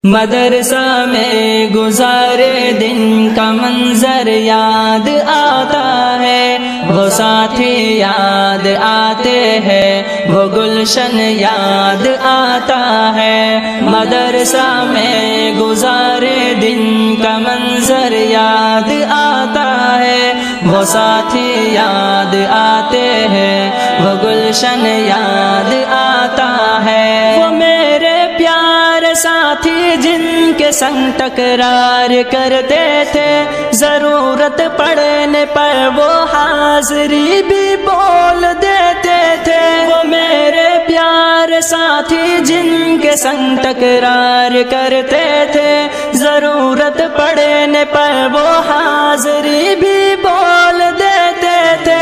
مدرسہ میں گزارے دن کا منظر یاد آتا ہے، وہ ساتھی یاد آتے ہیں، وہ گلشن یاد آتا ہے۔ مدرسہ میں گزارے دن کا منظر یاد آتا ہے، وہ ساتھی یاد آتے ہیں، وہ گلشن یاد آتا ہے۔ وہ میرے پیارے ساتھی جن کے سنگ تکرار کرتے تھے، ضرورت پڑنے پر وہ حاضری بھی بول دیتے تھے۔ وہ میرے پیارے ساتھی جن کے سنگ تکرار کرتے تھے، ضرورت پڑنے پر وہ حاضری بھی بول دیتے تھے۔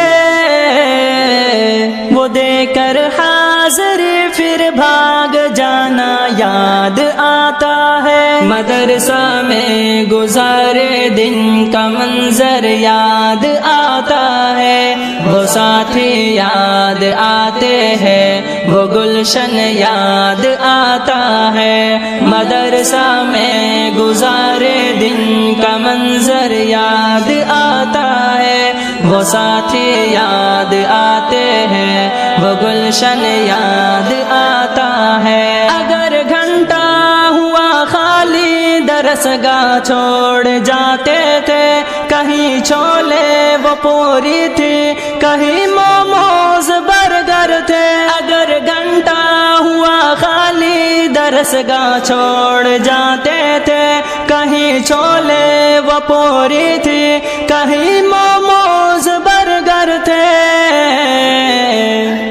وہ دے کر حاضری پھر بھاگ جانا یاد آتا ہے۔ مدرسہ میں گزارے دن کا منظر یاد آتا ہے، وہ ساتھی یاد آتے ہیں، وہ گلشن یاد آتا ہے۔ مدرسہ میں گزارے دن کا منظر یاد آتا ہے، وہ ساتھی یاد آتے ہیں، وہ گلشن یاد آتا ہے۔ اگر گھنٹہ ہوا خالی درس گاہ چھوڑ جاتے تھے، کہیں چھولے وہ پوری تھی، کہیں موموز برگر تھے۔ اگر گھنٹہ ہوا خالی درس گاہ چھوڑ جاتے تھے، کہیں چھولے وہ پوری تھی، کہیں موموز برگر تھے۔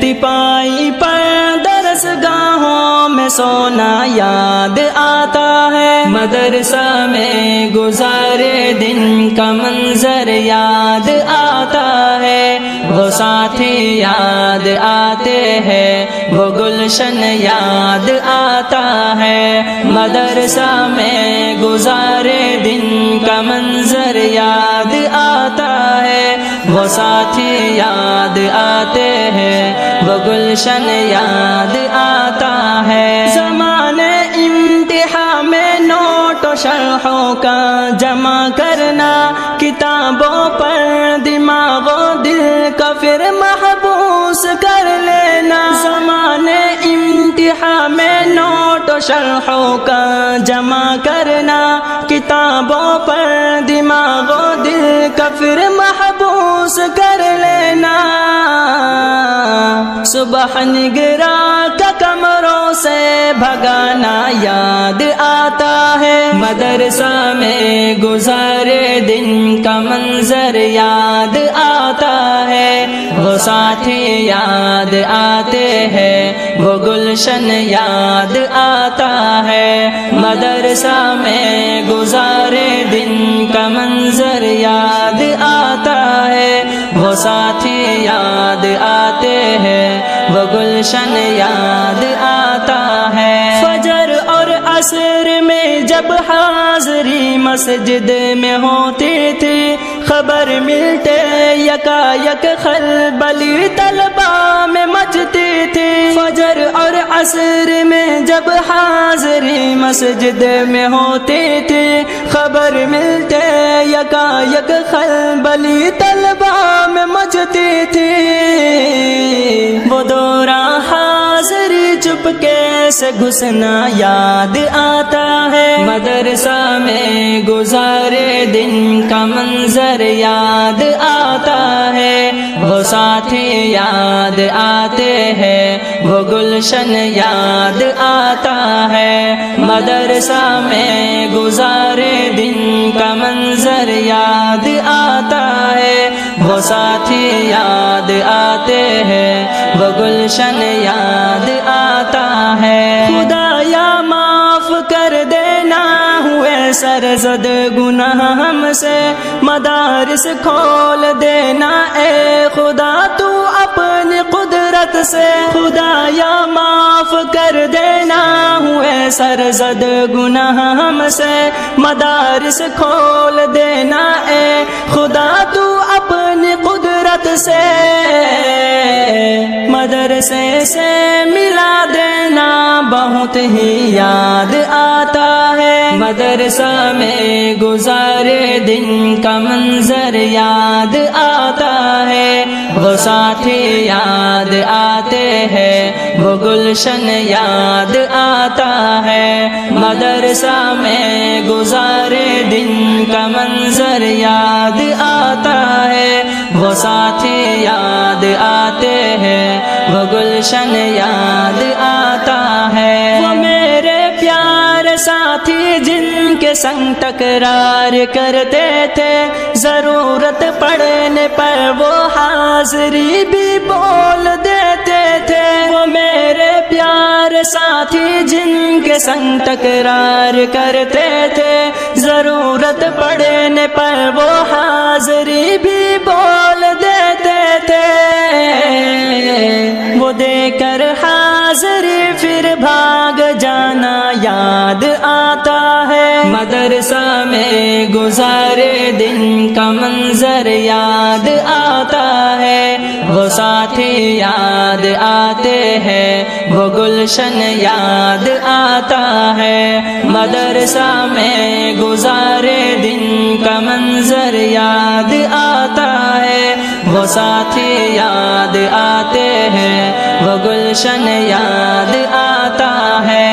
تپائی پر درس گاہوں میں سونا یاد آتا ہے۔ مدرسہ میں گزارے دن کا منظر یاد آتا ہے، وہ ساتھی یاد آتے ہیں، وہ گلشن یاد آتا ہے۔ مدرسہ میں گزارے دن کا منظر یاد آتا ہے، وہ ساتھی یاد آتے ہیں، وہ گلشن یاد آتا ہے۔ زمانے امتحان میں نوٹ و شرحوں کا جمع کرنا، کتابوں پر دماغ و دل کا پھر محبوس کر لینا۔ زمانے امتحان میں نوٹ و شرحوں کا جمع کرنا، کتابوں پر دماغ و دل کا پھر محبوس کر لینا۔ صبح نگراں کا کمروں سے بھگانا یاد آتا ہے۔ مدرسہ میں گزارے دن کا منظر یاد آتا ہے، وہ ساتھی یاد آتے ہیں، وہ گلشن یاد آتا ہے۔ مدرسہ میں گزارے دن کا منظر یاد آتا ہے، وہ ساتھی یاد آتے ہیں، وہ گلشن یاد آتا ہے۔ فجر اور عصر میں جب حاضری مسجد میں ہوتی تھی، خبر ملتے یکا یک خلبلی طلبہ میں مچتی تھی۔ فجر اور عصر میں جب حاضری مسجد میں ہوتی تھی، خبر ملتے یکا یک خلبلی طلبہ میں مچتی تھی۔ وہ دوران حاضری چپکے سے گھسنا یاد آتا ہے۔ مدرسہ میں گزارے دن کا منظر یاد آتا ہے، وہ ساتھی یاد آتے ہیں، وہ گلشن یاد آتا ہے۔ مدرسہ میں گزارے دن کا منظر یاد آتا ہے، وہ ساتھی یاد آتے ہیں، وہ گلشن یاد آتا ہے۔ خدایا معاف کر دینا ہوئے سرزد گناہ ہم سے، مدارس کھول دینا اے خدا تو اپنی قدرت سے۔ خدایا معاف کر دینا ہوئے سرزد گناہ ہم سے، مدارس کھول دینا اے خدا تو اپنی قدرت سے۔ مدرسے سے ملا دینا بہت ہی یاد آتا ہے۔ مدرسہ میں گزارے دن کا منظر یاد آتا ہے، وہ ساتھی یاد آتے ہیں، وہ گلشن یاد آتا ہے۔ مدرسہ میں گزارے دن کا منظر یاد آتا ہے، وہ ساتھی یاد آتے ہیں، وہ گلشن یاد آتا ہے۔ وہ میرے پیارے ساتھی جن کے سنگ تکرار کرتے تھے، ضرورت پڑنے پر وہ حاضری بھی بول دیتے تھے۔ وہ میرے پیارے ساتھی جن کے سنگ تکرار کرتے تھے، ضرورت پڑنے پر وہ حاضری بھی بول دیتے تھے۔ وہ دے کر حاضری پھر بھاگ جانا یاد آتا ہے۔ مدرسہ میں گزارے دن کا منظر یاد آتا ہے، وہ ساتھی یاد آتے ہیں، وہ گلشن یاد آتا ہے۔ مدرسہ میں گزارے دن کا منظر یاد آتا ہے، وہ ساتھی یاد آتے ہیں، وہ گلشن یاد آتا ہے۔